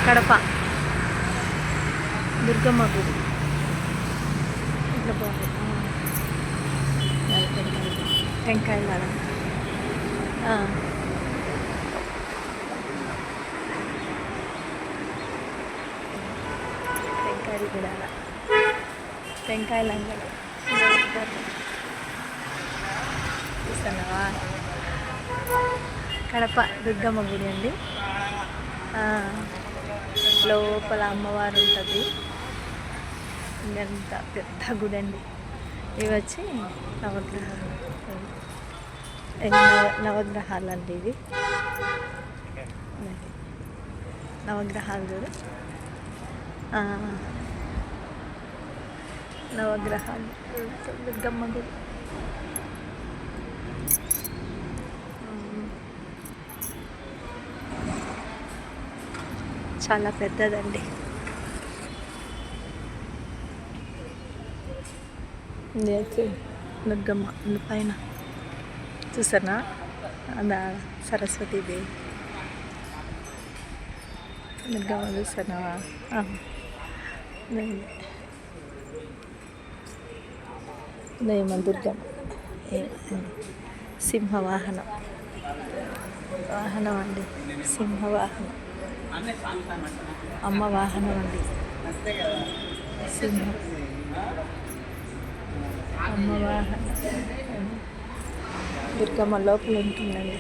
కడప దుర్గమ్మ గుడి. ఇట్లా బాగుంది. టెంకాయలు అలా టెంకాయలు కూడా అలా టెంకాయలు అంగడి చూస్తున్నావా. కడప దుర్గమ్మ గుడి అండి. లోపల అమ్మవారు ఉంటుంది. ఇంత పెద్ద గుడి అండి. ఇవి వచ్చి నవగ్రహాలు. నవగ్రహాలు అండి ఇవి. నవగ్రహాలు చూడు. నవగ్రహాలు దుర్గమ్మ గుడి. చాలా పెద్దదండి. దుర్గమ్మ పైన చూసానా అదా సరస్వతీదేవి. దుర్గమ్మ చూసానా. దుర్గమ్మ సింహవాహనం అండి. సింహవాహనం అమ్మ వాహనం అండి. సింహం అమ్మ వాహనం. దుర్గమ్మ లోపల ఉంటుందండి.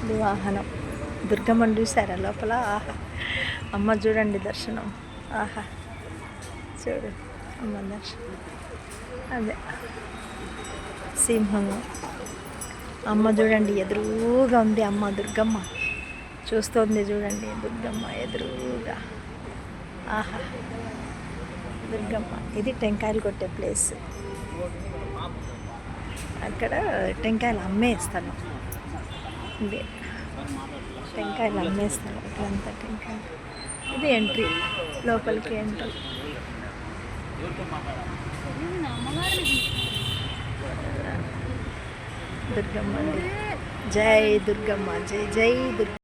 ఇది వాహనం. దుర్గమ్మని చూసారా లోపల. ఆహా అమ్మ చూడండి దర్శనం. ఆహా చూడు అమ్మ దర్శనం. అదే సింహం. అమ్మ చూడండి ఎదురుగా ఉంది. అమ్మ దుర్గమ్మ చూస్తోంది చూడండి. దుర్గమ్మ ఎదురుగా. ఆహా దుర్గమ్మ. ఇది టెంకాయలు కొట్టే ప్లేస్. అక్కడ టెంకాయలు అమ్మేస్తాను. ఇది టెంకాయలు అమ్మేస్తాను. ఇట్లంతా టెంకాయలు. ఇది ఎంట్రీ, లోపలికి ఎంట్రీ. దుర్గమ్మ అండి. జై దుర్గమ్మ. జై జై దుర్గమ్మ.